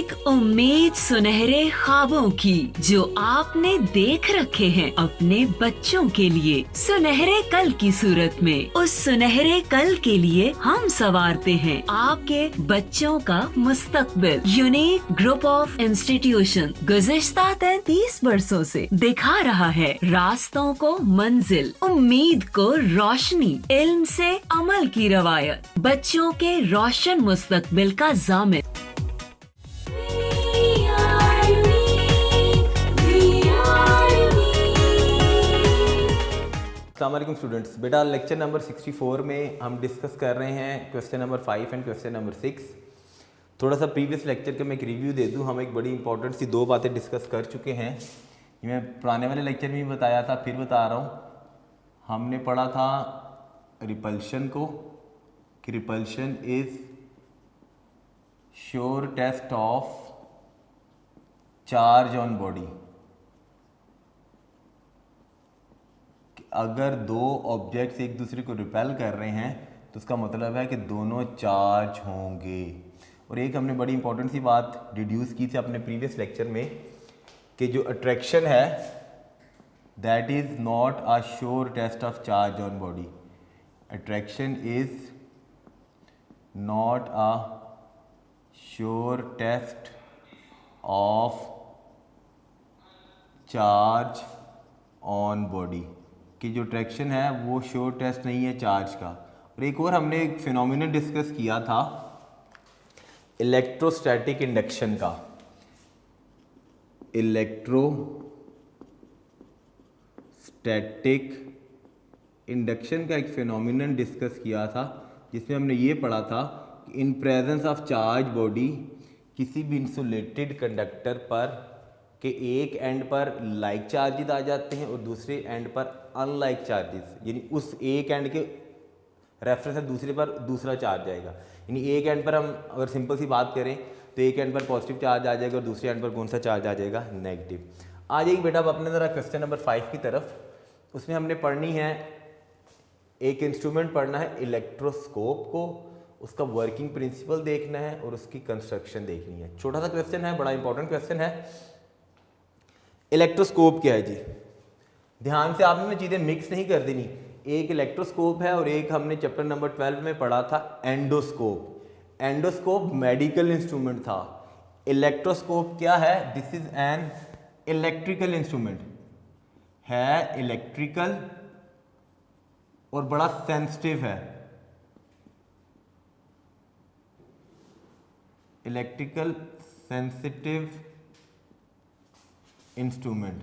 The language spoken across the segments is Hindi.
एक उम्मीद सुनहरे ख्वाबों की जो आपने देख रखे हैं अपने बच्चों के लिए, सुनहरे कल की सूरत में। उस सुनहरे कल के लिए हम संवारते हैं आपके बच्चों का मुस्तकबिल। यूनिक ग्रुप ऑफ इंस्टीट्यूशन गुज़िश्ता 33 वर्षों से दिखा रहा है रास्तों को मंजिल, उम्मीद को रोशनी, इल्म से अमल की रवायत, बच्चों के रोशन मुस्तकबिल का ज़ामिन। अस्सलाम वालेकुम स्टूडेंट्स। बेटा लेक्चर नंबर 64 में हम डिस्कस कर रहे हैं question number 5 and question number 6। थोड़ा सा प्रीवियस लेक्चर का मैं एक रिव्यू दे दूं। हम एक बड़ी इंपॉर्टेंट सी दो बातें डिस्कस कर चुके हैं। ये मैं पुराने वाले लेक्चर में भी बताया था, फिर बता रहा हूँ। हमने पढ़ा था रिपल्शन को कि repulsion is sure test of charge on body. अगर दो ऑब्जेक्ट्स एक दूसरे को रिपेल कर रहे हैं तो उसका मतलब है कि दोनों चार्ज होंगे। और एक हमने बड़ी इंपॉर्टेंट सी बात डिड्यूस की थी अपने प्रीवियस लेक्चर में कि जो अट्रैक्शन है that is not a sure test of charge on body. Attraction is not a sure test of charge on body कि जो अट्रैक्शन है वो श्योर टेस्ट नहीं है चार्ज का। और एक और हमने एक फिनोमिनन डिस्कस किया था इलेक्ट्रोस्टैटिक इंडक्शन का। इलेक्ट्रोस्टैटिक इंडक्शन का एक फिनोमिनन डिस्कस किया था जिसमें हमने ये पढ़ा था कि इन प्रेजेंस ऑफ चार्ज बॉडी किसी भी इंसुलेटेड कंडक्टर पर कि एक एंड पर लाइक चार्जेस आ जाते हैं और दूसरे एंड पर अनलाइक चार्जेस, यानी उस एक एंड के रेफरेंस से दूसरे पर दूसरा चार्ज आएगा। यानी एक एंड पर हम अगर सिंपल सी बात करें तो एक एंड पर पॉजिटिव चार्ज आ जाएगा और दूसरे एंड पर कौन सा चार्ज आ जाएगा, नेगेटिव। आ जाइए बेटा अब अपने ज़रा क्वेश्चन नंबर 5 की तरफ। उसमें हमने पढ़नी है एक इंस्ट्रूमेंट पढ़ना है इलेक्ट्रोस्कोप को, उसका वर्किंग प्रिंसिपल देखना है और उसकी कंस्ट्रक्शन देखनी है। छोटा सा क्वेश्चन है, बड़ा इंपॉर्टेंट क्वेश्चन है। इलेक्ट्रोस्कोप क्या है जी? ध्यान से आपने चीज़ें मिक्स नहीं कर देनी। एक इलेक्ट्रोस्कोप है और एक हमने चैप्टर नंबर 12 में पढ़ा था एंडोस्कोप। एंडोस्कोप मेडिकल इंस्ट्रूमेंट था। इलेक्ट्रोस्कोप क्या है? This is an electrical instrument है, इलेक्ट्रिकल और बड़ा सेंसिटिव है। इलेक्ट्रिकल सेंसिटिव इंस्ट्रूमेंट,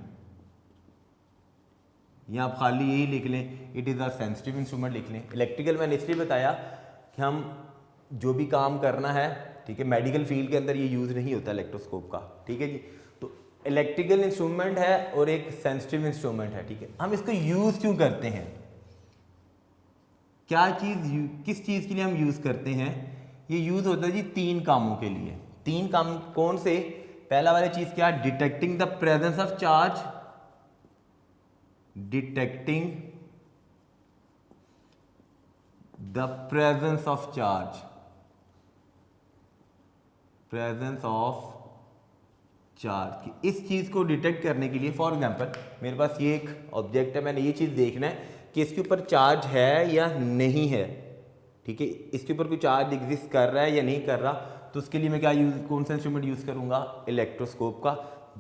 या आप खाली यही लिख लें, it is a sensitive instrument लिख लें। इलेक्ट्रिकल मैंने इसलिए बताया कि हम जो भी काम करना है, ठीक है, मेडिकल फील्ड के अंदर ये यूज़ नहीं होता इलेक्ट्रोस्कोप का, ठीक है जी। तो इलेक्ट्रिकल इंस्ट्रूमेंट है और एक सेंसिटिव इंस्ट्रूमेंट है, ठीक है। हम इसको यूज़ क्यों करते हैं? क्या चीज़, किस चीज़ के लिए हम यूज़ करते हैं? ये यूज़ होता है जी 3 कामों के लिए। 3 काम कौन से? पहला वाली चीज क्या? Detecting the presence of charge, detecting the presence of charge, presence of charge. इस चीज को डिटेक्ट करने के लिए, फॉर एग्जांपल मेरे पास ये एक ऑब्जेक्ट है, मैंने ये चीज देखना है कि इसके ऊपर चार्ज है या नहीं है, ठीक है, इसके ऊपर कोई चार्ज एग्जिस्ट कर रहा है या नहीं कर रहा। तो उसके लिए मैं क्या कौन सा इंस्ट्रूमेंट यूज़ करूँगा? इलेक्ट्रोस्कोप का।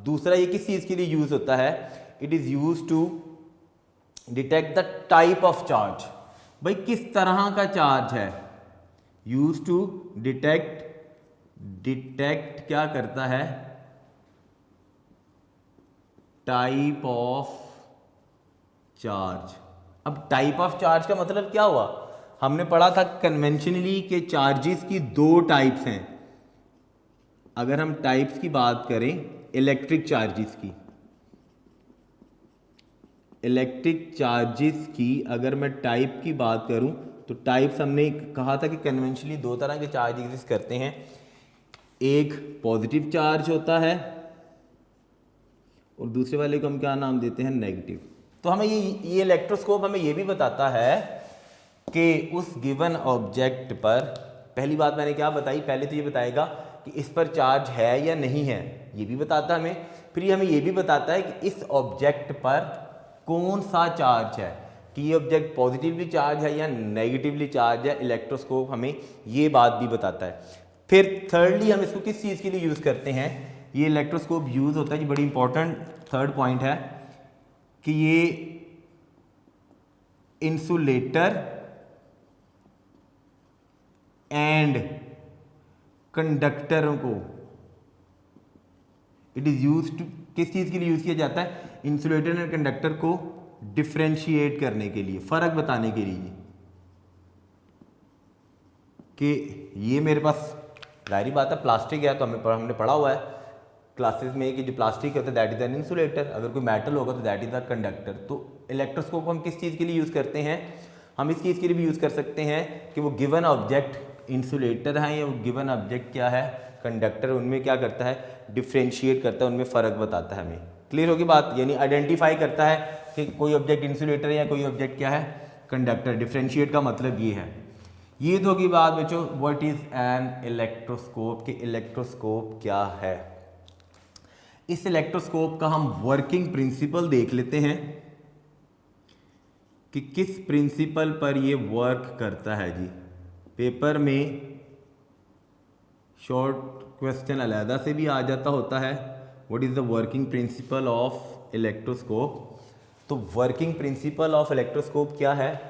दूसरा ये किस चीज़ के लिए यूज़ होता है? It is use to detect the type of charge. भाई किस तरह का चार्ज है? यूज टू डिटेक्ट क्या करता है? Type of charge. अब टाइप ऑफ चार्ज का मतलब क्या हुआ? हमने पढ़ा था कन्वेंशनली के चार्जेस की 2 टाइप्स हैं। अगर हम टाइप्स की बात करें इलेक्ट्रिक चार्जेस की, इलेक्ट्रिक चार्जेस की अगर मैं टाइप की बात करूं तो टाइप्स हमने कहा था कि कन्वेंशनली 2 तरह के चार्ज एग्जिस्ट करते हैं। एक पॉजिटिव चार्ज होता है और दूसरे वाले को हम क्या नाम देते हैं? नेगेटिव। तो हमें ये इलेक्ट्रोस्कोप हमें ये भी बताता है कि उस गिवन ऑब्जेक्ट पर, पहली बात मैंने क्या बताई, पहले तो ये बताएगा कि इस पर चार्ज है या नहीं है, ये भी बताता है हमें। फिर ये हमें ये भी बताता है कि इस ऑब्जेक्ट पर कौन सा चार्ज है, कि ये ऑब्जेक्ट पॉजिटिवली चार्ज है या नेगेटिवली चार्ज है। इलेक्ट्रोस्कोप हमें ये बात भी बताता है। फिर थर्डली हम इसको किस चीज़ के लिए यूज़ करते हैं, ये इलेक्ट्रोस्कोप यूज़ होता है, ये बड़ी इंपॉर्टेंट थर्ड पॉइंट है कि ये इंसुलेटर एंड कंडक्टरों को, इट इज यूज टू, किस चीज़ के लिए यूज़ किया जाता है, इंसुलेटर एंड कंडक्टर को डिफ्रेंशिएट करने के लिए, फ़र्क बताने के लिए, कि ये मेरे पास जाहिर बात है प्लास्टिक है, तो हमने पढ़ा हुआ है क्लासेस में कि जो प्लास्टिक होता है दैट इज एन इंसुलेटर, अगर कोई मेटल होगा तो दैट इज द कंडक्टर। तो इलेक्ट्रोस्कोप हम किस चीज़ के लिए यूज़ करते हैं, हम इस चीज़ के लिए भी यूज़ कर सकते हैं कि वो गिवन ऑब्जेक्ट इंसुलेटर है या वो गिवन ऑब्जेक्ट क्या है, कंडक्टर, उनमें क्या करता है, डिफ्रेंशिएट करता है, उनमें फ़र्क बताता है हमें। क्लियर होगी बात, यानी आइडेंटिफाई करता है कि कोई ऑब्जेक्ट इंसुलेटर है या कोई ऑब्जेक्ट क्या है, कंडक्टर। डिफ्रेंशिएट का मतलब ये है। ये तो होगी बात बच्चों व्हाट इज़ एन इलेक्ट्रोस्कोप, कि इलेक्ट्रोस्कोप क्या है। इस इलेक्ट्रोस्कोप का हम वर्किंग प्रिंसिपल देख लेते हैं कि किस प्रिंसिपल पर ये वर्क करता है जी। पेपर में शॉर्ट क्वेश्चन अलहदा से भी आ जाता होता है, what is the working principle of electroscope. तो वर्किंग प्रिंसिपल ऑफ इलेक्ट्रोस्कोप क्या है,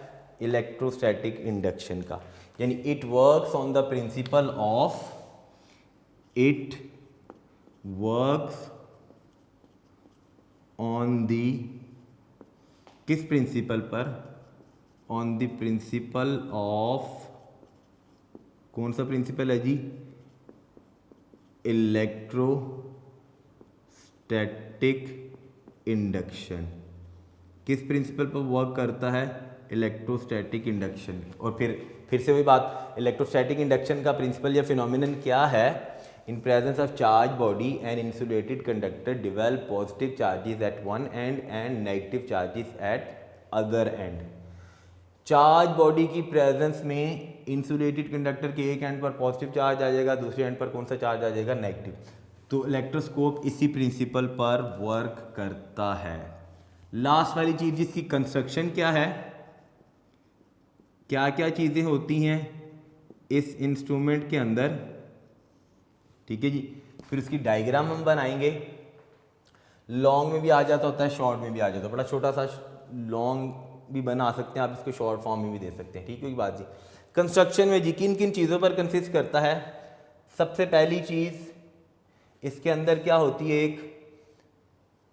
इलेक्ट्रोस्टैटिक इंडक्शन का, यानी it works on the principle of, it works on the, किस प्रिंसिपल पर, ऑन द प्रिंसिपल ऑफ, कौन सा प्रिंसिपल है जी, इलेक्ट्रोस्टैटिक इंडक्शन। किस प्रिंसिपल पर वर्क करता है, इलेक्ट्रोस्टैटिक इंडक्शन। और फिर से वही बात, इलेक्ट्रोस्टैटिक इंडक्शन का प्रिंसिपल या फिनोमिनन क्या है, in presence of charge body and insulated conductor develop positive charges at one end and negative charges at other end. Charge body की प्रेजेंस में इंसुलेटेड कंडक्टर के एक एंड पर पॉजिटिव चार्ज आ जाएगा, दूसरे एंड पर कौन सा चार्ज आ जाएगा, नेगेटिव। तो इलेक्ट्रोस्कोप इसी प्रिंसिपल पर वर्क करता है। लास्ट वाली चीज़ जिसकी कंस्ट्रक्शन क्या है, क्या क्या चीज़ें होती हैं इस इंस्ट्रूमेंट के अंदर, ठीक है जी। फिर उसकी डायग्राम हम बनाएंगे, लॉन्ग में भी आ जाता होता है, शॉर्ट में भी आ जाता है, बड़ा छोटा सा लॉन्ग भी बना सकते हैं आप, इसको शॉर्ट फॉर्म में भी दे सकते हैं, ठीक है बात जी। कंस्ट्रक्शन में जी किन किन चीज़ों पर कंसिस्ट करता है, सबसे पहली चीज़ इसके अंदर क्या होती है,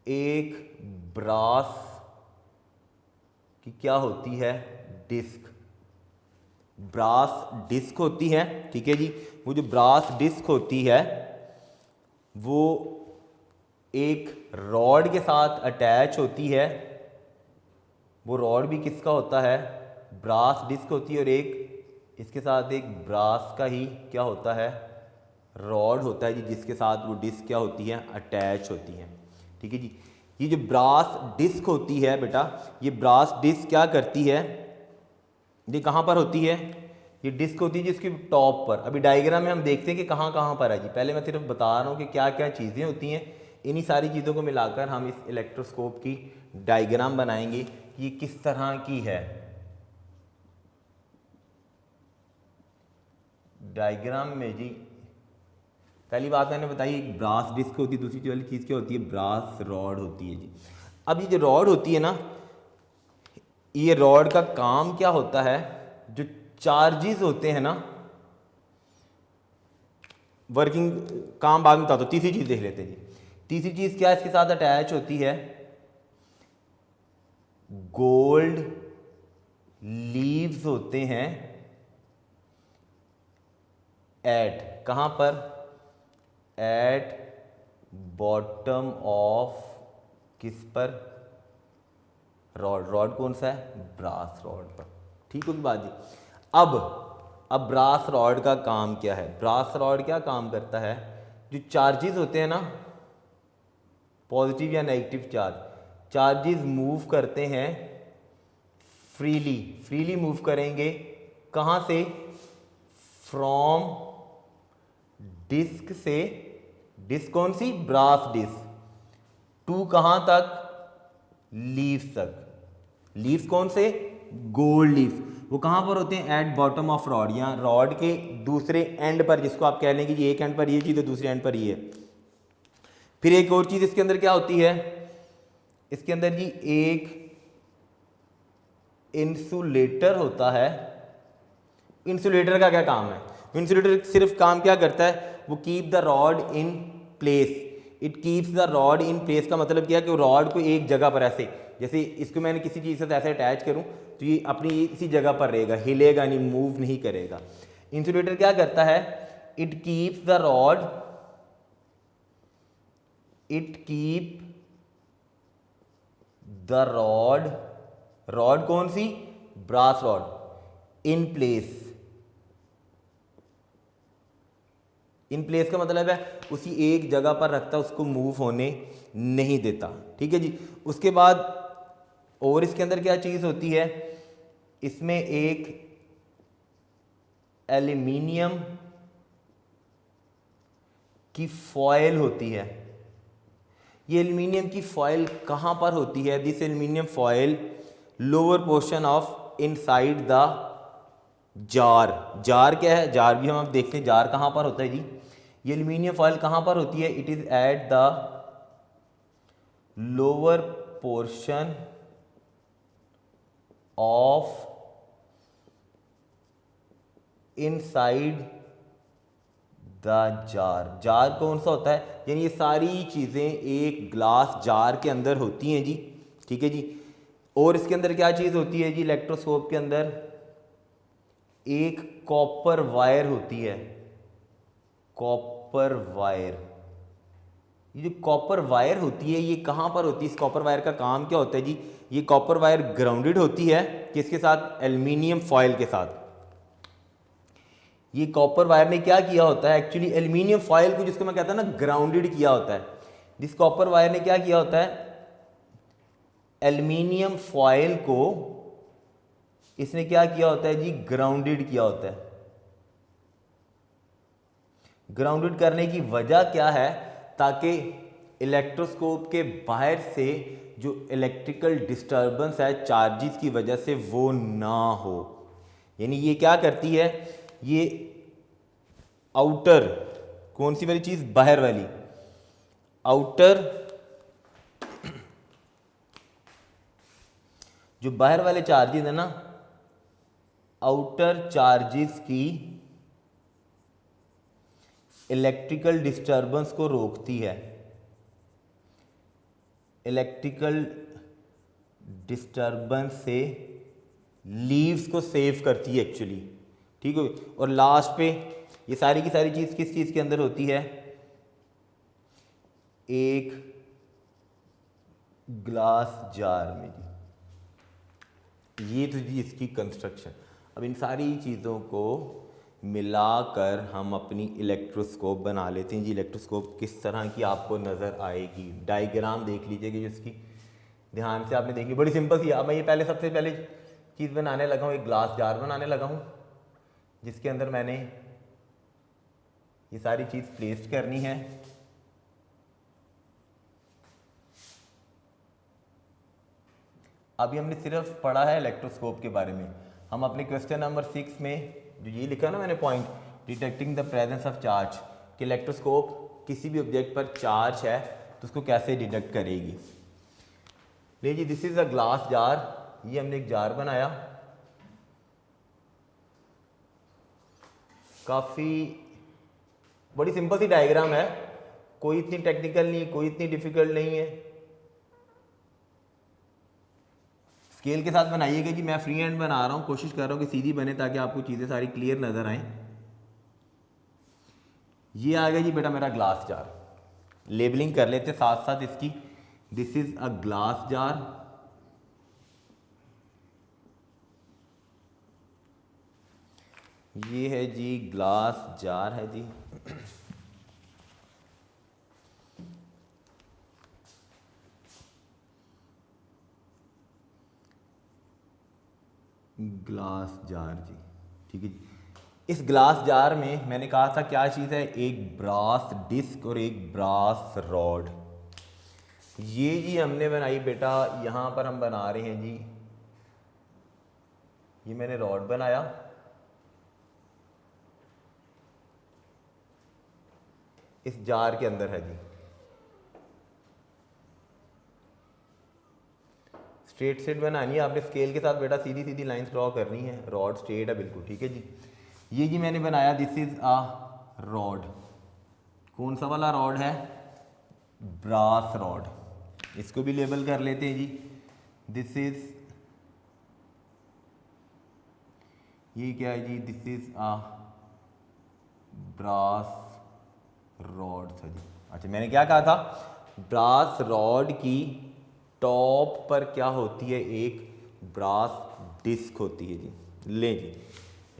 एक ब्रास की क्या होती है, डिस्क, ब्रास डिस्क होती है, ठीक है जी। वो जो ब्रास डिस्क होती है वो एक रॉड के साथ अटैच होती है, वो रॉड भी किसका होता है, ब्रास डिस्क होती है, और एक इसके साथ एक ब्रास का ही क्या होता है, रॉड होता है जी, जिसके साथ वो डिस्क क्या होती है, अटैच होती है, ठीक है जी। ये जो ब्रास डिस्क होती है बेटा, ये ब्रास डिस्क क्या करती है, ये कहाँ पर होती है, ये डिस्क होती है जिसके टॉप पर। अभी डायग्राम में हम देखते हैं कि कहाँ कहाँ पर है जी, पहले मैं सिर्फ बता रहा हूँ कि क्या क्या चीज़ें होती हैं, इन्हीं सारी चीज़ों को मिलाकर हम इस इलेक्ट्रोस्कोप की डायग्राम बनाएंगे, ये किस तरह की है। डायग्राम में जी पहली बात मैंने बताई, एक ब्रास डिस्क होती है, दूसरी वाली चीज़ क्या होती है, ब्रास रॉड होती है जी। अब ये जो रॉड होती है ना, ये रॉड का काम क्या होता है, जो चार्जेस होते हैं ना, वर्किंग काम बाद में बताता हूँ, तीसरी चीज़ देख लेते हैं जी। तीसरी चीज़ क्या इसके साथ अटैच होती है, गोल्ड लीव्स होते हैं एट, कहाँ पर, एट बॉटम ऑफ, किस पर, रॉड, रॉड कौन सा है, ब्रास रॉड पर, ठीक होगी बात जी। अब ब्रास रॉड का काम क्या है, ब्रास रॉड क्या काम करता है, जो चार्जेस होते हैं ना, पॉजिटिव या नेगेटिव चार्जेस मूव करते हैं फ्रीली मूव करेंगे, कहाँ से, फ्रॉम डिस्क से, डिस्क कौन सी, ब्रास डिस्क, टू कहां तक, लीव्स तक। लीव्स कौन से, गोल्ड लीव्स। वो कहां पर होते हैं, एट बॉटम ऑफ रॉड, या रॉड के दूसरे एंड पर, जिसको आप कह लें कि एक एंड पर ये चीज़ है, दूसरे एंड पर ये है। फिर एक और चीज़ इसके अंदर क्या होती है, इसके अंदर जी एक इंसुलेटर होता है। इंसुलेटर का क्या काम है, इंसुलेटर सिर्फ काम क्या करता है, वो keep the rod in place. It keeps the rod in place का मतलब क्या है कि वो रॉड को एक जगह पर ऐसे, जैसे इसको मैंने किसी चीज़ से ऐसे अटैच करूं तो ये अपनी इसी जगह पर रहेगा, हिलेगा नहीं, मूव नहीं करेगा। इंसुलेटर क्या करता है, it keeps the rod, it keep the rod, rod कौन सी, brass rod, in place. In place का मतलब है उसी एक जगह पर रखता है, उसको मूव होने नहीं देता। ठीक है जी। उसके बाद और इसके अंदर क्या चीज़ होती है, इसमें एक एल्यूमिनियम की फॉयल होती है। ये एल्यूमिनियम की फॉयल कहाँ पर होती है, this aluminium foil lower portion of inside the jar. Jar क्या है, जार भी हम अब देखते हैं जार कहाँ पर होता है जी। ये एल्यूमिनियम फॉयल कहाँ पर होती है, it is at the lower portion of inside the jar. Jar कौन सा होता है, यानी ये सारी चीज़ें एक ग्लास जार के अंदर होती हैं जी। ठीक है जी। और इसके अंदर क्या चीज़ होती है जी, इलेक्ट्रोस्कोप के अंदर एक कॉपर वायर होती है, कॉपर वायर। ये जो कॉपर वायर होती है ये कहाँ पर होती है, इस कॉपर वायर का काम क्या होता है जी, ये कॉपर वायर ग्राउंडेड होती है किसके साथ, एल्यूमिनियम फॉयल के साथ। ये कॉपर वायर ने क्या किया होता है, एक्चुअली एल्यूमिनियम फॉयल को, जिसको मैं कहता हूं ना ग्राउंडेड किया होता है। जिस कॉपर वायर ने क्या किया होता है, एल्यूमिनियम फॉयल को इसने क्या किया होता है जी, ग्राउंडेड किया होता है। ग्राउंडेड करने की वजह क्या है, ताकि इलेक्ट्रोस्कोप के बाहर से जो इलेक्ट्रिकल डिस्टर्बेंस है चार्जेस की वजह से वो ना हो। यानी ये क्या करती है, ये आउटर कौन सी वाली चीज, बाहर वाली, आउटर जो बाहर वाले चार्जेस है ना, आउटर चार्जेस की इलेक्ट्रिकल डिस्टर्बेंस को रोकती है, इलेक्ट्रिकल डिस्टर्बेंस से लीव्स को सेव करती है एक्चुअली। ठीक है। और लास्ट पे ये सारी की सारी चीज़ किस चीज़ के अंदर होती है, एक ग्लास जार में जी। ये तो जी इसकी कंस्ट्रक्शन। अब इन सारी चीज़ों को मिलाकर हम अपनी इलेक्ट्रोस्कोप बना लेते हैं जी। इलेक्ट्रोस्कोप किस तरह की आपको नज़र आएगी, डायग्राम देख लीजिए कि जिसकी ध्यान से आपने देखी, बड़ी सिंपल सी। अब मैं ये पहले सबसे पहले चीज़ बनाने लगा हूँ, एक ग्लास जार बनाने लगा हूँ जिसके अंदर मैंने ये सारी चीज़ प्लेस करनी है। अभी हमने सिर्फ पढ़ा है इलेक्ट्रोस्कोप के बारे में। हम अपने क्वेश्चन नंबर 6 में जो ये लिखा ना मैंने point, detecting the presence of charge, कि इलेक्ट्रोस्कोप किसी भी ऑब्जेक्ट पर चार्ज है तो उसको कैसे डिटेक्ट करेगी। ले जी, this is a glass jar. ये हमने एक जार बनाया, काफ़ी बड़ी सिंपल सी डायग्राम है, कोई इतनी टेक्निकल नहीं है, कोई इतनी डिफिकल्ट नहीं है। स्केल के साथ बनाइएगा जी, मैं फ्री हैंड बना रहा हूँ, कोशिश कर रहा हूँ कि सीधी बने ताकि आपको चीज़ें सारी क्लियर नज़र आएं। ये आ गया जी बेटा मेरा ग्लास जार। लेबलिंग कर लेते साथ साथ इसकी। This is a glass jar, ये है जी ग्लास जार है जी। ग्लास जार जी, ठीक है जी। इस ग्लास जार में मैंने कहा था क्या चीज़ है, एक ब्रास डिस्क और एक ब्रास रॉड। ये जी हमने बनाई बेटा, यहाँ पर हम बना रहे हैं जी, ये मैंने रॉड बनाया, इस जार के अंदर है जी। स्ट्रेट स्ट्रेट बनानी है आपने, स्केल के साथ बेटा सीधी सीधी लाइंस ड्रॉ करनी है, रॉड स्ट्रेट है बिल्कुल, ठीक है जी। ये जी मैंने बनाया, दिस इज अ रॉड। कौन सा वाला रॉड है, ब्रास रॉड। इसको भी लेबल कर लेते हैं जी, दिस इज, ये क्या है जी, this is a brass rod था जी। अच्छा मैंने क्या कहा था, ब्रास रॉड की टॉप पर क्या होती है, एक ब्रास डिस्क होती है जी। ले जी,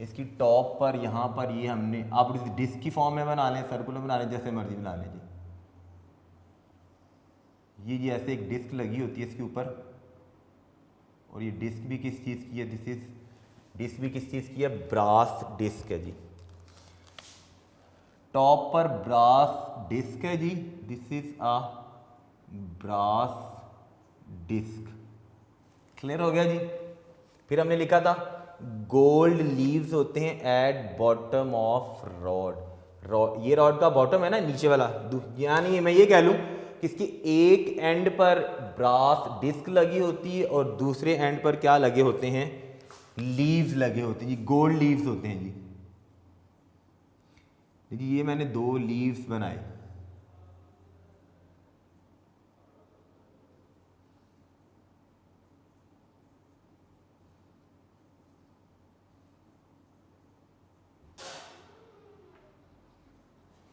इसकी टॉप पर यहाँ पर ये हमने, आप इस डिस्क की फॉर्म में बना लें, सर्कुलर बना लें, जैसे मर्जी बना लें जी। ये जी ऐसे एक डिस्क लगी होती है इसके ऊपर, और ये डिस्क भी किस चीज़ की है, दिस इज, डिस्क भी किस चीज़ की है, ब्रास डिस्क है जी। टॉप पर ब्रास डिस्क है जी, this is a brass disc. Clear हो गया जी। फिर हमने लिखा था गोल्ड लीव्स होते हैं एट बॉटम ऑफ रॉड। ये रॉड का बॉटम है ना, नीचे वाला, यानी मैं ये कह लूँ कि इसकी एक एंड पर ब्रास डिस्क लगी होती है और दूसरे एंड पर क्या लगे होते हैं, लीव्स लगे होते हैं जी, गोल्ड लीव्स होते हैं जी। देखिए ये मैंने 2 लीव्स बनाए,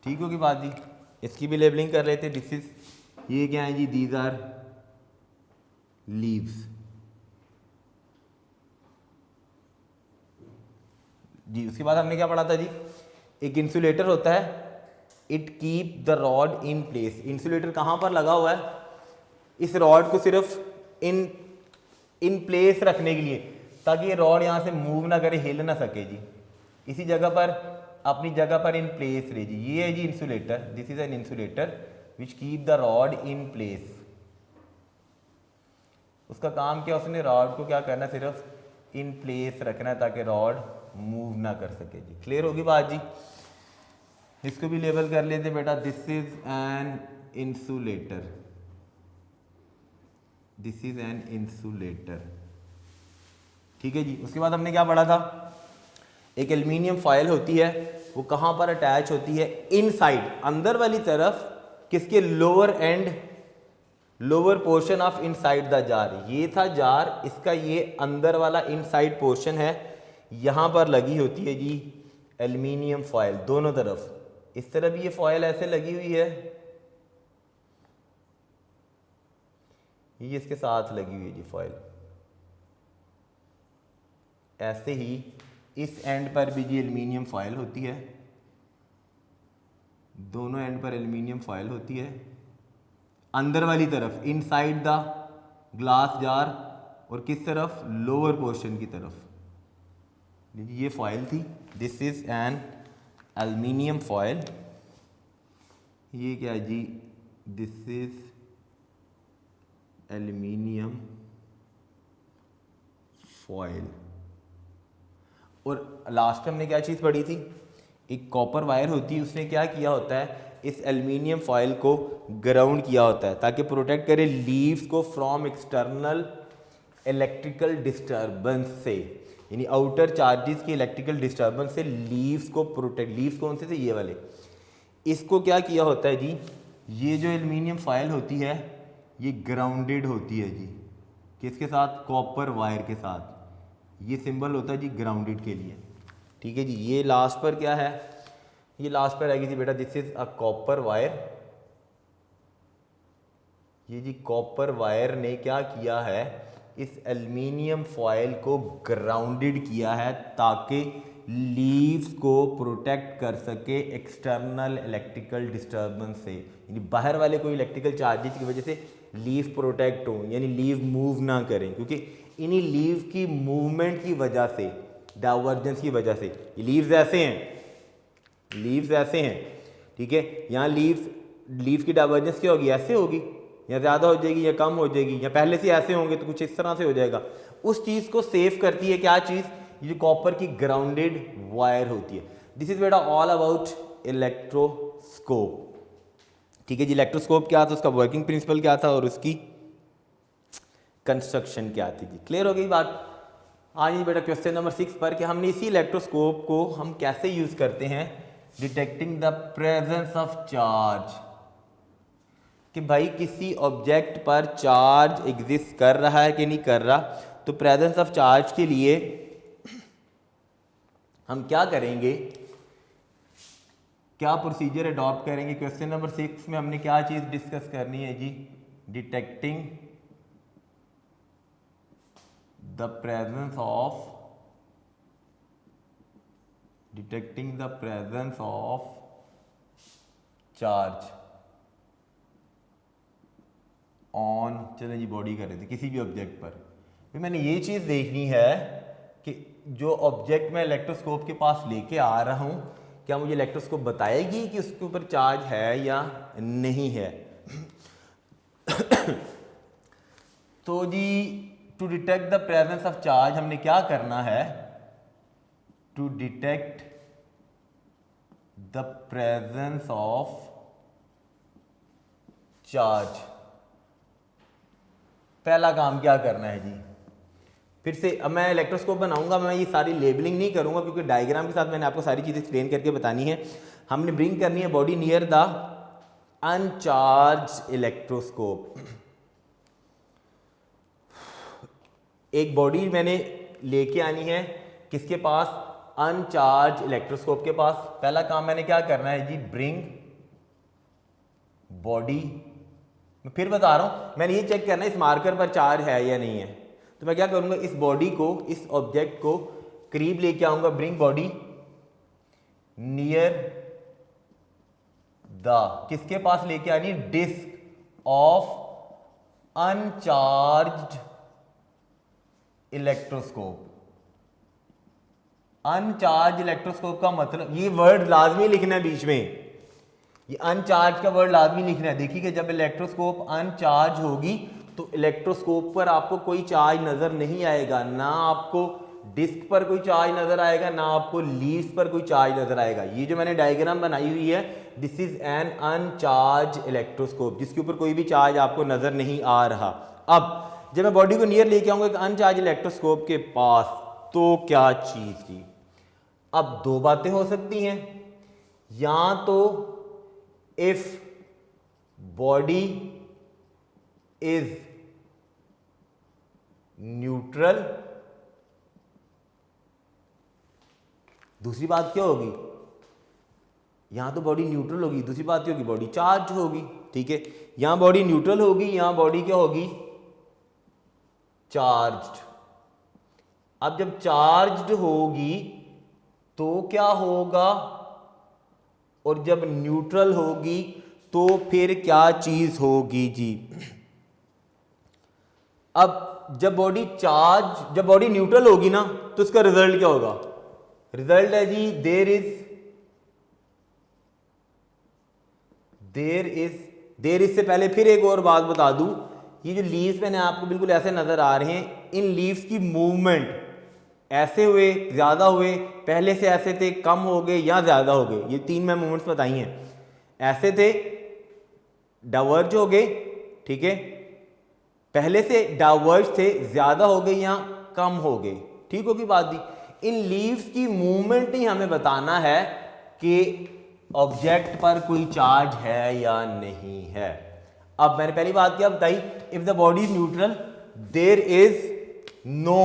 ठीक होगी बात जी। इसकी भी लेबलिंग कर लेते हैं, दिस इज, ये क्या है जी, दीज आर लीव्स जी। उसके बाद हमने क्या पढ़ा था जी, एक इंसुलेटर होता है, it keep the rod in place. Insulator कहाँ पर लगा हुआ है, इस रॉड को सिर्फ इन प्लेस रखने के लिए, ताकि ये रॉड यहाँ से मूव ना करे, हिल ना सके जी, इसी जगह पर अपनी जगह पर इन प्लेस रहे जी। ये है जी insulator, this is an insulator which keep the rod in place. उसका काम क्या, उसने रॉड को क्या करना, सिर्फ इन प्लेस रखना है ताकि रॉड मूव ना कर सके जी। क्लियर होगी बात जी। इसको भी लेबल कर लेते बेटा, this is an insulator, this is an insulator, ठीक है जी। उसके बाद हमने क्या पढ़ा था, एक एल्युमिनियम फॉयल होती है, वो कहाँ पर अटैच होती है, इनसाइड, अंदर वाली तरफ, किसके, lower and, lower portion of inside the jar. ये था जार, इसका ये अंदर वाला इनसाइड पोर्शन है, यहाँ पर लगी होती है जी एल्युमिनियम फॉयल दोनों तरफ। इस तरफ ये फॉयल ऐसे लगी हुई है, ये इसके साथ लगी हुई है जी फॉयल। ऐसे ही इस एंड पर भी जी एल्युमिनियम फॉयल होती है, दोनों एंड पर एल्युमिनियम फॉयल होती है, अंदर वाली तरफ इनसाइड द ग्लास जार, और किस तरफ, लोअर पोर्शन की तरफ। ये फॉयल थी, this is N aluminium foil. ये क्या है जी, दिस इज एल्युमिनियम फॉयल। और लास्ट में हमने क्या चीज़ पढ़ी थी, एक कॉपर वायर होती है, उसने क्या किया होता है, इस एल्युमिनियम फॉयल को ग्राउंड किया होता है ताकि प्रोटेक्ट करे लीव्स को फ्रॉम एक्सटर्नल इलेक्ट्रिकल डिस्टर्बेंस से, यानी आउटर चार्जेस की इलेक्ट्रिकल डिस्टर्बेंस से लीव्स को प्रोटेक्ट। लीव्स कौन से थे, ये वाले। इसको क्या किया होता है जी, ये जो एल्युमिनियम फॉयल होती है ये ग्राउंडेड होती है जी, किसके साथ, कॉपर वायर के साथ। ये सिंबल होता है जी ग्राउंडेड के लिए, ठीक है जी। ये लास्ट पर क्या है, ये लास्ट पर आएगी जी बेटा, this is a copper wire. ये जी कॉपर वायर ने क्या किया है, इस एल्युमिनियम फॉयल को ग्राउंडेड किया है ताकि लीव्स को प्रोटेक्ट कर सके एक्सटर्नल इलेक्ट्रिकल डिस्टर्बेंस से, यानी बाहर वाले कोई इलेक्ट्रिकल चार्जेस की वजह से लीव प्रोटेक्ट हो, यानी लीव मूव ना करें, क्योंकि इन्हीं लीव की मूवमेंट की वजह से डाइवर्जेंस की वजह से। ये लीव्स ऐसे हैं, लीव्स ऐसे हैं, ठीक है। यहाँ लीव्स की डाइवर्जेंस क्या होगी, ऐसे होगी, या ज़्यादा हो जाएगी या कम हो जाएगी, या पहले से ऐसे होंगे तो कुछ इस तरह से हो जाएगा। उस चीज़ को सेव करती है क्या चीज़, ये कॉपर की ग्राउंडेड वायर होती है। दिस इज बेटा ऑल अबाउट इलेक्ट्रोस्कोप, ठीक है जी। इलेक्ट्रोस्कोप क्या था, उसका वर्किंग प्रिंसिपल क्या था और उसकी कंस्ट्रक्शन क्या थी जी। क्लियर हो गई बात। आइए बेटा क्वेश्चन नंबर 6 पर कि हमने इसी इलेक्ट्रोस्कोप को हम कैसे यूज करते हैं, detecting the presence of charge, कि भाई किसी ऑब्जेक्ट पर चार्ज एग्जिस्ट कर रहा है कि नहीं कर रहा। तो प्रेजेंस ऑफ चार्ज के लिए हम क्या करेंगे, क्या प्रोसीजर अडॉप्ट करेंगे। क्वेश्चन नंबर 6 में हमने क्या चीज डिस्कस करनी है जी, detecting the presence of charge on, चलें जी बॉडी कर रहे थे किसी भी ऑब्जेक्ट पर। फिर मैंने ये चीज़ देखनी है कि जो ऑब्जेक्ट मैं इलेक्ट्रोस्कोप के पास लेके आ रहा हूँ, क्या मुझे इलेक्ट्रोस्कोप बताएगी कि उसके ऊपर चार्ज है या नहीं है। तो जी to detect the presence of charge हमने क्या करना है, to detect the presence of charge, पहला काम क्या करना है जी। फिर से अब मैं इलेक्ट्रोस्कोप बनाऊंगा, मैं ये सारी लेबलिंग नहीं करूंगा क्योंकि डायग्राम के साथ मैंने आपको सारी चीज़ एक्सप्लेन करके बतानी है। हमने ब्रिंग करनी है बॉडी नियर द अनचार्ज इलेक्ट्रोस्कोप। एक बॉडी मैंने लेके आनी है किसके पास, अनचार्ज इलेक्ट्रोस्कोप के पास। पहला काम मैंने क्या करना है जी, ब्रिंग बॉडी, मैं फिर बता रहा हूं, मैंने ये चेक करना है इस मार्कर पर चार्ज है या नहीं है। तो मैं क्या करूंगा, इस बॉडी को, इस ऑब्जेक्ट को करीब लेके आऊंगा, ब्रिंग बॉडी नियर द, किसके पास लेके आनी है, disc of uncharged electroscope. Uncharge electroscope का मतलब, ये वर्ड लाजमी लिखना है बीच में, ये अनचार्ज का वर्ड लाजमी लिखना है। देखिए कि जब इलेक्ट्रोस्कोप अनचार्ज होगी तो इलेक्ट्रोस्कोप पर आपको कोई चार्ज नजर नहीं आएगा, ना आपको डिस्क पर कोई चार्ज नजर आएगा, ना आपको लीव्स पर कोई चार्ज नजर आएगा। ये जो मैंने डायग्राम बनाई हुई है, दिस इज एन अनचार्ज इलेक्ट्रोस्कोप, जिसके ऊपर कोई भी चार्ज आपको नजर नहीं आ रहा। अब जब मैं बॉडी को नियर लेके आऊंगा एक अनचार्ज इलेक्ट्रोस्कोप के पास, तो क्या चीज की, अब दो बातें हो सकती हैं, या तो इफ बॉडी इज न्यूट्रल, दूसरी बात क्या होगी, यहां तो बॉडी न्यूट्रल होगी, दूसरी बात क्या होगी, बॉडी चार्ज होगी, ठीक है। यहां बॉडी न्यूट्रल होगी, यहां बॉडी क्या होगी, चार्ज्ड। अब जब चार्ज्ड होगी तो क्या होगा, और जब न्यूट्रल होगी तो फिर क्या चीज होगी जी। अब जब बॉडी न्यूट्रल होगी ना, तो इसका रिजल्ट क्या होगा, रिजल्ट है जी देर इज से पहले फिर एक और बात बता दूं, ये जो लीव्स मैंने आपको बिल्कुल ऐसे नजर आ रहे हैं, इन लीव्स की मूवमेंट ऐसे हुए, ज्यादा हुए, पहले से ऐसे थे, कम हो गए या ज्यादा हो गए, ये तीन मैं मूवमेंट्स बताई हैं। ऐसे थे, डाइवर्ज हो गए, ठीक है, पहले से डाइवर्ज थे, ज्यादा हो गए या कम हो गए, ठीक होगी बात दी। इन लीव्स की मूवमेंट ही हमें बताना है कि ऑब्जेक्ट पर कोई चार्ज है या नहीं है। अब मैंने पहली बात क्या बताई, if the body is neutral there is no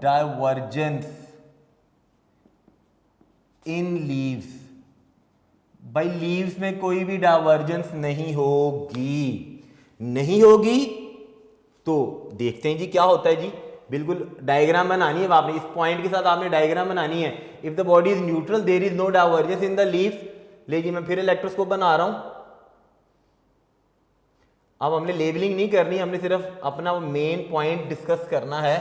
divergence in leaves, भाई लीव्स में कोई भी डाइवर्जेंस नहीं होगी। तो देखते हैं जी क्या होता है जी, बिल्कुल डायग्राम बनानी है आपने, इस पॉइंट के साथ आपने डायग्राम बनानी है। If the body is neutral there is no divergence in the leaves. ले जी मैं फिर इलेक्ट्रोस्कोप बना रहा हूं, अब हमने लेबलिंग नहीं करनी, हमने सिर्फ अपना मेन पॉइंट डिस्कस करना है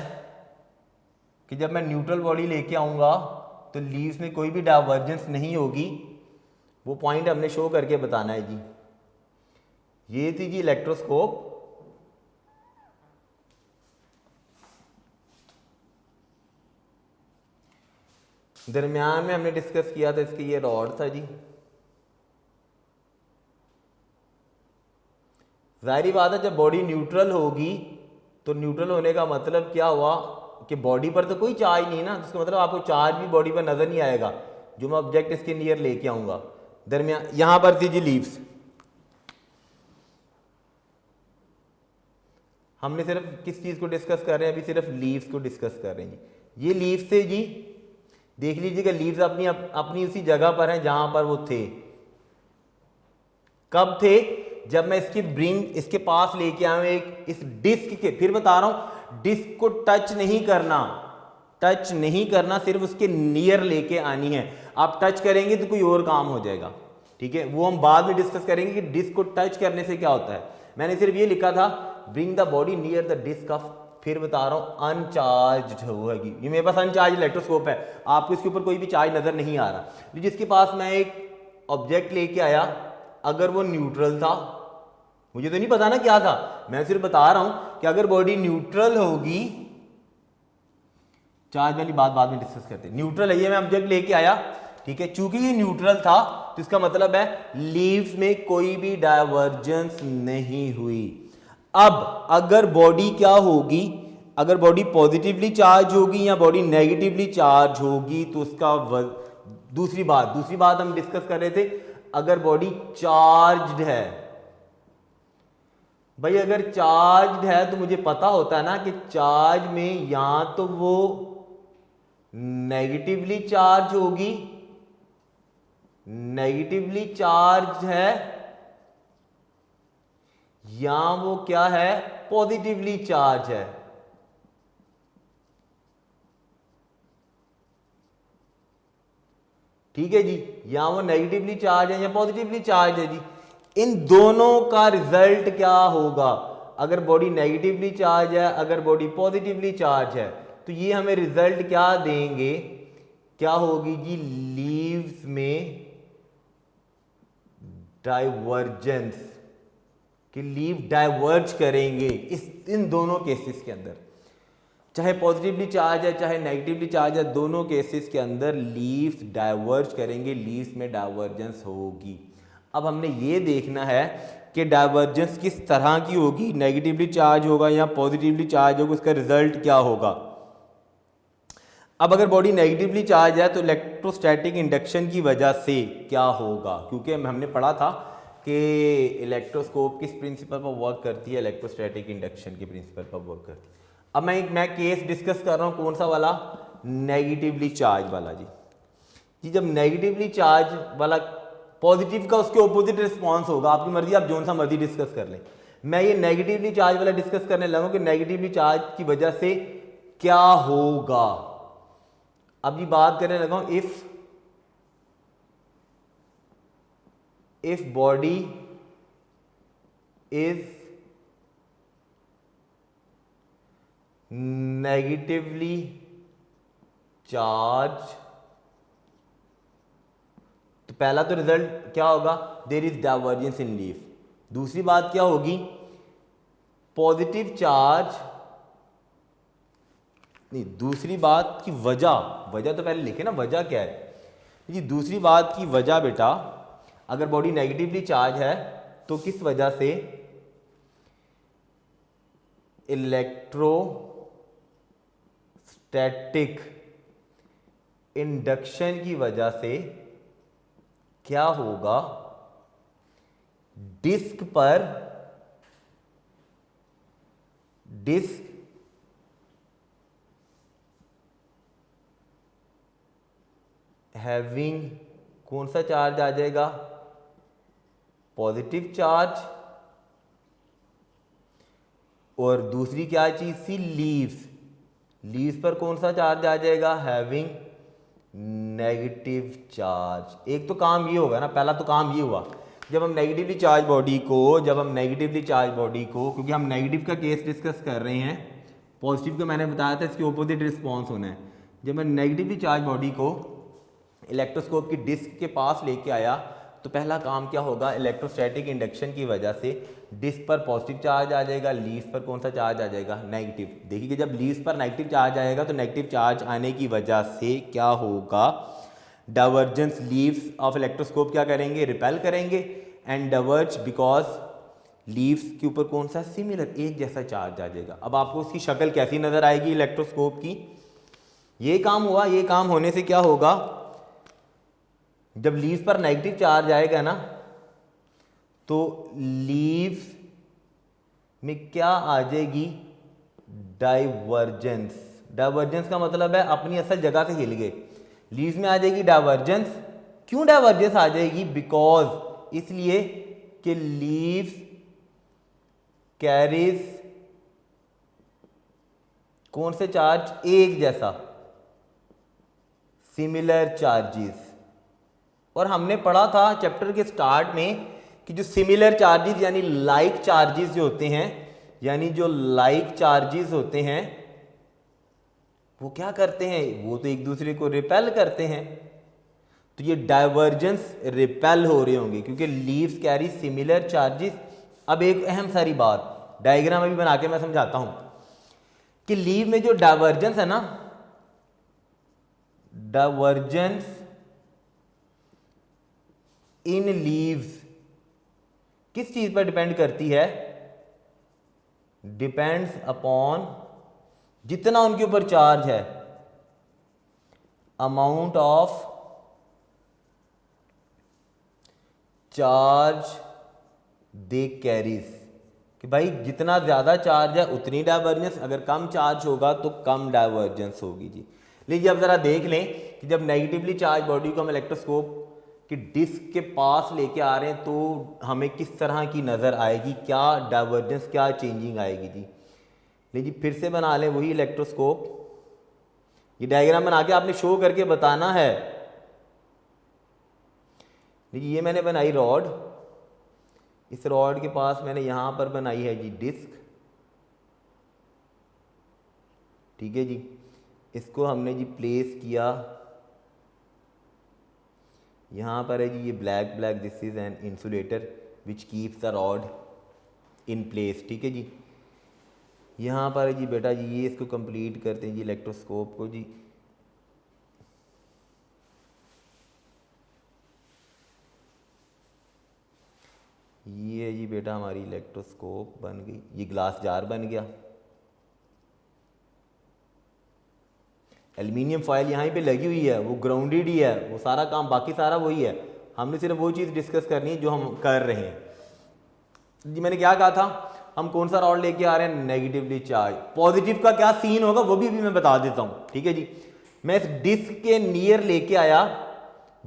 कि जब मैं न्यूट्रल बॉडी लेके आऊँगा तो लीव्स में कोई भी डाइवर्जेंस नहीं होगी। वो पॉइंट हमने शो करके बताना है जी। ये थी जी इलेक्ट्रोस्कोप। दरमियान में हमने डिस्कस किया था इसके ये रॉड था जी। जाहिर बात है जब बॉडी न्यूट्रल होगी तो न्यूट्रल होने का मतलब क्या हुआ कि बॉडी पर तो कोई चार्ज नहीं ना, जिसका मतलब आपको चार्ज भी बॉडी पर नजर नहीं आएगा जो मैं ऑब्जेक्ट इसके नियर लेके आऊंगा। दरमियान यहां पर थी जी लीव्स। हमने सिर्फ किस चीज को डिस्कस कर रहे हैं, अभी सिर्फ लीव्स को डिस्कस कर रहे हैं जी। ये लीव्स थे जी, देख लीजिएगा लीव्स अपनी उसी जगह पर हैं जहां पर वो थे। कब थे? जब मैं इसके पास लेके आया हूं एक इस डिस्क के, फिर बता रहा हूं डिस्क को टच नहीं करना, सिर्फ उसके नियर लेके आनी है। आप टच करेंगे तो कोई और काम हो जाएगा, ठीक है, वो हम बाद में डिस्कस करेंगे कि डिस्क को टच करने से क्या होता है। मैंने सिर्फ ये लिखा था bring the body near the disc of, फिर बता रहा हूं अनचार्ज होगी। ये मेरे पास अनचार्ज इलेक्ट्रोस्कोप है, आपको इसके ऊपर कोई भी चार्ज नजर नहीं आ रहा। जिसके पास मैं एक ऑब्जेक्ट लेके आया, अगर वो न्यूट्रल था, मुझे तो नहीं पता ना क्या था, मैं सिर्फ बता रहा हूं कि अगर बॉडी न्यूट्रल होगी, चार्ज वाली बात बाद में डिस्कस करते हैं। न्यूट्रल है, ये मैं ऑब्जेक्ट लेके आया, ठीक है, चूंकि ये न्यूट्रल था तो इसका मतलब है लीव्स में कोई भी डाइवर्जेंस नहीं हुई। अब अगर बॉडी क्या होगी, अगर बॉडी पॉजिटिवली चार्ज होगी या बॉडी नेगेटिवली चार्ज होगी तो उसका दूसरी बात हम डिस्कस कर रहे थे, अगर बॉडी चार्ज्ड है, भाई अगर चार्ज्ड है तो मुझे पता होता है ना कि चार्ज में या तो वो नेगेटिवली चार्ज होगी, नेगेटिवली चार्ज है, या वो क्या है पॉजिटिवली चार्ज है। ठीक है जी, या वो नेगेटिवली चार्ज है या पॉजिटिवली चार्ज है जी। इन दोनों का रिजल्ट क्या होगा? अगर बॉडी नेगेटिवली चार्ज है, अगर बॉडी पॉजिटिवली चार्ज है, तो ये हमें रिजल्ट क्या देंगे, क्या होगी जी, लीव्स में डाइवर्जेंस, कि लीव डाइवर्ज करेंगे इन दोनों केसेस के अंदर, चाहे पॉजिटिवली चार्ज है चाहे नेगेटिवली चार्ज है, दोनों केसेस के अंदर लीव्स डाइवर्ज करेंगे, लीव्स में डाइवर्जेंस होगी। अब हमने ये देखना है कि डाइवर्जेंस किस तरह की होगी, नेगेटिवली चार्ज होगा या पॉजिटिवली चार्ज होगा, उसका रिजल्ट क्या होगा। अब अगर बॉडी नेगेटिवली चार्ज है तो इलेक्ट्रोस्टैटिक इंडक्शन की वजह से क्या होगा, क्योंकि हमने पढ़ा था कि इलेक्ट्रोस्कोप किस प्रिंसिपल पर वर्क करती है, इलेक्ट्रोस्टैटिक इंडक्शन के प्रिंसिपल पर वर्क करती है। अब मैं केस डिस्कस कर रहा हूँ, कौन सा वाला, नेगेटिवली चार्ज वाला जी। जब नेगेटिवली चार्ज वाला, पॉजिटिव का उसके ऑपोजिट रिस्पॉन्स होगा, आपकी मर्जी, आप जो सा मर्जी डिस्कस कर लें। मैं ये नेगेटिवली चार्ज वाला डिस्कस करने लगा कि नेगेटिवली चार्ज की वजह से क्या होगा। अब ये बात करने लगा हूं if body is negatively charge, तो पहला तो रिजल्ट क्या होगा, there is divergence in leaf. दूसरी बात क्या होगी, पॉजिटिव चार्ज नहीं, दूसरी बात की वजह तो पहले लिखे ना, वजह क्या है जी। दूसरी बात की वजह बेटा, अगर बॉडी नेगेटिवली चार्ज है तो किस वजह से, इलेक्ट्रोस्टैटिक इंडक्शन की वजह से क्या होगा, डिस्क हैविंग कौन सा चार्ज आ जाएगा, पॉजिटिव चार्ज, और दूसरी क्या चीज थी, लीव्स पर कौन सा चार्ज आ जाएगा, हैविंग नेगेटिव चार्ज। एक तो काम ये होगा ना, पहला तो काम ये हुआ जब हम नेगेटिवली चार्ज बॉडी को क्योंकि हम नेगेटिव का केस डिस्कस कर रहे हैं, पॉजिटिव का मैंने बताया था इसके ऑपोजिट रिस्पॉन्स होना है। जब मैं नेगेटिवली चार्ज बॉडी को इलेक्ट्रोस्कोप की डिस्क के पास लेके आया तो पहला काम क्या होगा, इलेक्ट्रोस्टैटिक इंडक्शन की वजह से डिस्क पर पॉजिटिव चार्ज आ जाएगा, लीव्स पर कौन सा चार्ज आ जाएगा, नेगेटिव। देखिए कि जब लीव्स पर नेगेटिव चार्ज आएगा तो नेगेटिव चार्ज आने की वजह से क्या होगा, डाइवर्जेंस लीव्स ऑफ इलेक्ट्रोस्कोप क्या करेंगे, रिपेल करेंगे, एंड डाइवर्ज बिकॉज लीव्स के ऊपर कौन सा, सिमिलर एक जैसा चार्ज आ जाएगा। अब आपको उसकी शक्ल कैसी नजर आएगी इलेक्ट्रोस्कोप की, ये काम हुआ। ये काम होने से क्या होगा, जब लीव्स पर नेगेटिव चार्ज आएगा ना तो लीव्स में क्या आ जाएगी, डाइवर्जेंस। डाइवर्जेंस का मतलब है अपनी असल जगह से हिल गए। लीव्स में आ जाएगी डाइवर्जेंस। क्यों डाइवर्जेंस आ जाएगी, बिकॉज इसलिए कि लीव्स कैरीज कौन से चार्ज, एक जैसा, सिमिलर चार्जेस। और हमने पढ़ा था चैप्टर के स्टार्ट में कि जो सिमिलर चार्जेस यानी लाइक चार्जेस जो होते हैं, यानी जो लाइक चार्जेस होते हैं वो क्या करते हैं, वो तो एक दूसरे को रिपेल करते हैं। तो ये डाइवर्जेंस रिपेल हो रहे होंगे क्योंकि लीव्स कैरी सिमिलर चार्जेस। अब एक अहम सारी बात डायग्राम अभी बना के मैं समझाता हूं कि लीव में जो डाइवर्जेंस है ना, डाइवर्जेंस इन लीव्स किस चीज पर डिपेंड करती है, डिपेंड्स अपॉन जितना उनके ऊपर चार्ज है, amount of charge they carries, कि भाई जितना ज्यादा चार्ज है उतनी डाइवर्जेंस, अगर कम चार्ज होगा तो कम डाइवर्जेंस होगी जी। लीजिए अब जरा देख लें कि जब नेगेटिवली चार्ज बॉडी को हम इलेक्ट्रोस्कोप की डिस्क के पास लेके आ रहे हैं तो हमें किस तरह की नजर आएगी, क्या डाइवर्जेंस, क्या चेंजिंग आएगी जी। लीजिए फिर से बना लें वही इलेक्ट्रोस्कोप। ये डायग्राम बना के आपने शो करके बताना है। लीजिए ये मैंने बनाई रॉड, इस रॉड के पास मैंने यहां पर बनाई है जी डिस्क, ठीक है जी। इसको हमने जी प्लेस किया, यहां पर है जी ये black black, this is an insulator which keeps the rod in place, ठीक है जी। यहाँ पर जी बेटा जी ये इसको कंप्लीट करते हैं जी इलेक्ट्रोस्कोप को जी। ये जी बेटा हमारी इलेक्ट्रोस्कोप बन गई, ये ग्लास जार बन गया। एल्युमिनियम फॉयल यहाँ पे लगी हुई है, वो ग्राउंडेड ही है, वो सारा काम बाकी सारा वही है। हमने सिर्फ वो चीज़ डिस्कस करनी है जो हम कर रहे हैं जी। मैंने क्या कहा था, हम कौन सा रॉड लेके आ रहे हैं, नेगेटिवली चार्ज। पॉजिटिव का क्या सीन होगा वो भी मैं बता देता हूं, ठीक है जी। मैं इस डिस्क के नियर लेके आया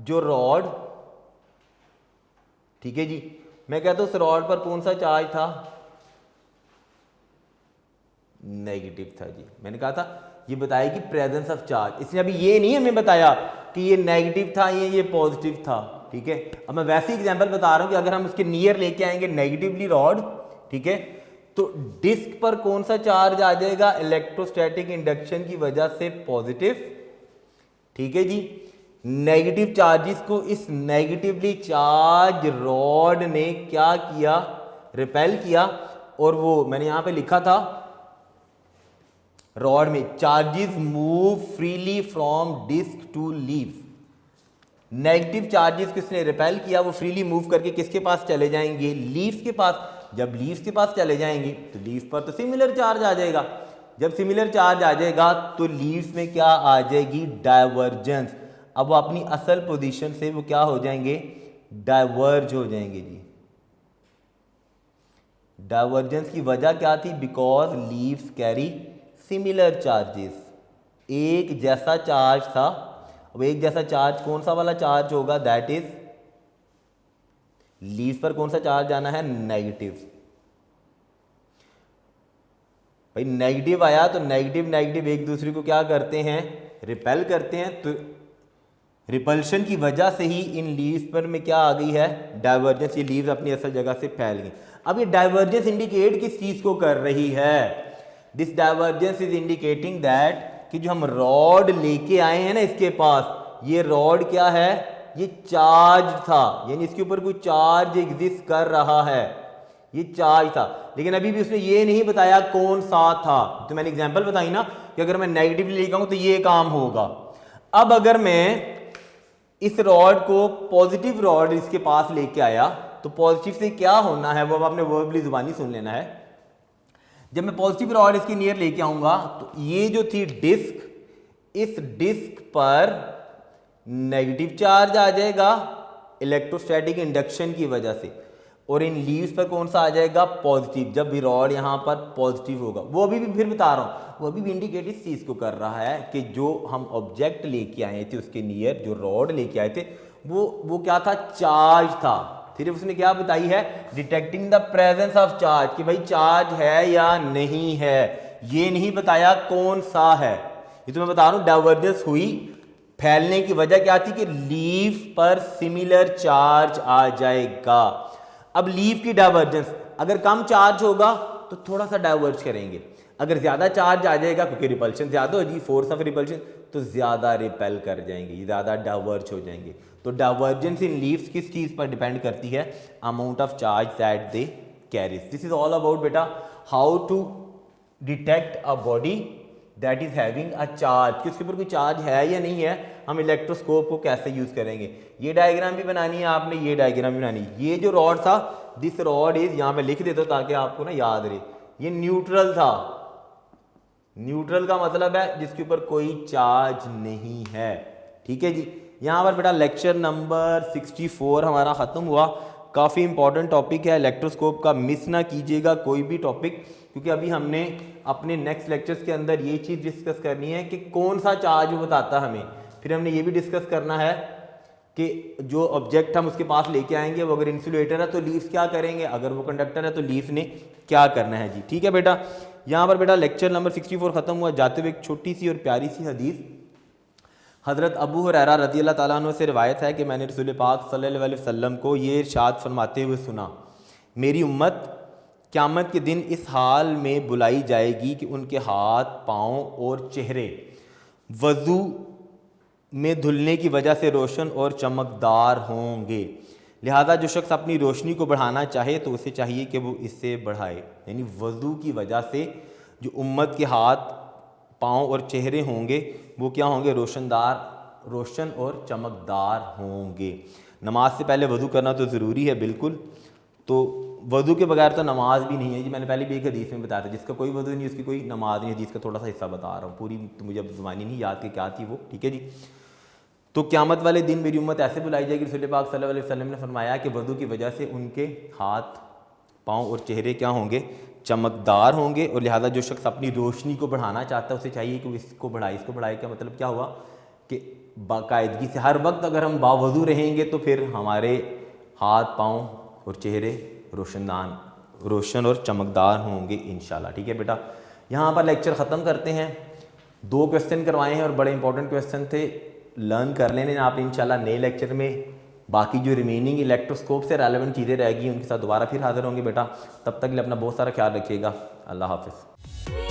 जो रॉड, ठीक है जी। मैं कहता हूं उस रॉड पर कौन सा चार्ज था, नेगेटिव था जी। मैंने कहा था ये बताएगी प्रेजेंस ऑफ चार्ज। इसने अभी ये नहीं हमें बताया कि ये नेगेटिव था ये पॉजिटिव था, ठीक है। अब मैं वैसे एग्जांपल बता रहा हूं कि अगर हम उसके नियर लेके आएंगे नेगेटिवली रॉड, ठीक है, तो डिस्क पर कौन सा चार्ज आ जाएगा, इलेक्ट्रोस्टैटिक इंडक्शन की वजह से पॉजिटिव, ठीक है जी। नेगेटिव चार्जेस को इस नेगेटिवली चार्ज रॉड ने क्या किया, रिपेल किया। और वो मैंने यहां पे लिखा था रॉड में charges move freely from disc to leave. Negative charges किसने रिपेल किया, वो फ्रीली मूव करके किसके पास चले जाएंगे, लीव्स के पास। जब लीव्स के पास चले जाएंगे तो लीव्स पर तो सिमिलर चार्ज आ जाएगा। जब सिमिलर चार्ज आ जाएगा तो लीव्स में क्या आ जाएगी, डाइवर्जेंस। अब वो अपनी असल पोजीशन से वो क्या हो जाएंगे, डाइवर्ज हो जाएंगे जी। डाइवर्जेंस की वजह क्या थी, because leaves carry similar charges, एक जैसा चार्ज था। अब एक जैसा चार्ज कौन सा वाला चार्ज होगा, दैट इज लीव्स पर कौन सा चार्ज आना है, नेगेटिव। भाई नेगेटिव आया तो नेगेटिव नेगेटिव एक दूसरे को क्या करते हैं, रिपेल करते हैं। तो रिपल्शन की वजह से ही इन लीव्स पर में क्या आ गई है, डाइवर्जेंस, ये लीव्स अपनी असल जगह से फैल गई। अब ये डाइवर्जेंस इंडिकेट किस चीज़ को कर रही है? This divergence is indicating that कि जो हम रॉड लेके आए हैं ना इसके पास, ये रॉड क्या है? ये चार्ज था, यानी इसके ऊपर कोई चार्ज एग्जिस्ट कर रहा है, ये चार्ज था। लेकिन अभी भी उसने ये नहीं बताया कौन सा था। तो मैंने एग्जांपल बताई ना कि अगर मैं नेगेटिवली लेके आऊं तो ये काम होगा। अब अगर मैं इस रॉड को पॉजिटिव रॉड इसके पास लेके आया तो पॉजिटिव से क्या होना है वो अब आपने वर्बली जुबानी सुन लेना है। जब मैं पॉजिटिव रॉड इसके नियर लेके आऊंगा तो ये जो थी डिस्क, इस डिस्क पर नेगेटिव चार्ज आ जाएगा इलेक्ट्रोस्टैटिक इंडक्शन की वजह से, और इन लीव्स पर कौन सा आ जाएगा? पॉजिटिव। जब भी रॉड यहाँ पर पॉजिटिव होगा, वो अभी भी फिर बता रहा हूँ, वो अभी भी इंडिकेट इस चीज़ को कर रहा है कि जो हम ऑब्जेक्ट लेके आए थे उसके नियर, जो रॉड लेके आए थे वो क्या था? चार्ज था। फिर उसने क्या बताई है? Detecting the presence of charge, कि भाई चार्ज है या नहीं है। ये नहीं बताया कौन सा है। ये तो मैं बता रहा हूँ डाइवर्जेंस हुई, फैलने की वजह क्या थी? कि लीव पर सिमिलर चार्ज आ जाएगा। अब लीव की डाइवर्जेंस, अगर कम चार्ज होगा तो थोड़ा सा डाइवर्ज करेंगे, अगर ज्यादा चार्ज आ जाएगा क्योंकि रिपल्शन ज्यादा होगी, फोर्स ऑफ रिपल्शन, तो ज्यादा रिपेल कर जाएंगे, ज्यादा डाइवर्ज हो जाएंगे। तो डाइवर्जेंस इन लीव्स किस चीज पर डिपेंड करती है? Amount of charge that they carries. This is all about बेटा how to detect a body that is having a charge, कि उसके ऊपर कोई चार्ज है या नहीं है। हम इलेक्ट्रोस्कोप को कैसे यूज करेंगे, ये डायग्राम भी बनानी है आपने, ये डायग्राम भी बनानी है। ये जो रॉड था, दिस रॉड इज, यहाँ पे लिख देता हूं ताकि आपको ना याद रहे, ये न्यूट्रल था। न्यूट्रल का मतलब है जिसके ऊपर कोई चार्ज नहीं है। ठीक है जी। यहाँ पर बेटा लेक्चर नंबर 64 हमारा खत्म हुआ। काफ़ी इंपॉर्टेंट टॉपिक है इलेक्ट्रोस्कोप का, मिस ना कीजिएगा कोई भी टॉपिक, क्योंकि अभी हमने अपने नेक्स्ट लेक्चर्स के अंदर ये चीज़ डिस्कस करनी है कि कौन सा चार्ज वो बताता हमें। फिर हमने ये भी डिस्कस करना है कि जो ऑब्जेक्ट हम उसके पास लेके आएंगे वो अगर इंसुलेटर है तो लीव्स क्या करेंगे, अगर वो कंडक्टर है तो लीव्स ने क्या करना है जी। ठीक है बेटा। यहाँ पर बेटा लेक्चर नंबर 64 खत्म हुआ। जाते हुए एक छोटी सी और प्यारी सी हदीस हज़रत अबू हुरैरा रज़ी अल्लाह ताला अन्हु से रिवायत है कि मैंने रसूल पाक सल्लल्लाहु अलैहि वसल्लम को ये इरशाद फरमाते हुए सुना, मेरी उम्मत क़यामत के दिन इस हाल में बुलाई जाएगी कि उनके हाथ, पाँव और चेहरे वज़ू में धुलने की वजह से रोशन और चमकदार होंगे। लिहाजा जो शख्स अपनी रोशनी को बढ़ाना चाहे तो उसे चाहिए कि वो इससे बढ़ाए। यानी वज़ू की वजह से जो उम्मत के हाथ, पाँव और चेहरे होंगे वो क्या होंगे? रोशन और चमकदार होंगे। नमाज से पहले वज़ू करना तो ज़रूरी है बिल्कुल, तो वज़ू के बगैर तो नमाज भी नहीं है जी। मैंने पहले भी एक हदीस में बताया था, जिसका कोई वज़ू नहीं उसकी कोई नमाज नहीं। हदीस का थोड़ा सा हिस्सा बता रहा हूँ, पूरी तो मुझे अब ज़ुबानी नहीं याद कि क्या थी वो। ठीक है जी। तो क़यामत वाले दिन मेरी उम्मत ऐसे बुलाई जाएगी, रसूल पाक सल्लल्लाहु अलैहि वसल्लम ने फरमाया कि वज़ू की वजह से उनके हाथ, पाँव और चेहरे क्या होंगे? चमकदार होंगे। और लिहाजा जो शख्स अपनी रोशनी को बढ़ाना चाहता है उसे चाहिए कि वो इसको बढ़ाए। इसको बढ़ाए का मतलब क्या हुआ कि बाकायदगी से हर वक्त अगर हम बावज़ू रहेंगे तो फिर हमारे हाथ, पाँव और चेहरे रोशन और चमकदार होंगे इंशाल्लाह। ठीक है बेटा। यहाँ पर लेक्चर ख़त्म करते हैं। 2 क्वेश्चन करवाए हैं और बड़े इंपॉर्टेंट क्वेश्चन थे, लर्न कर लेने आप इंशाल्लाह। नए लेक्चर में बाकी जो रिमेनिंग इलेक्ट्रोस्कोप से रेलेवेंट चीज़ें रहेगी उनके साथ दोबारा फिर हाजिर होंगे बेटा। तब तक के लिए अपना बहुत सारा ख्याल रखिएगा। अल्लाह हाफ़िज़।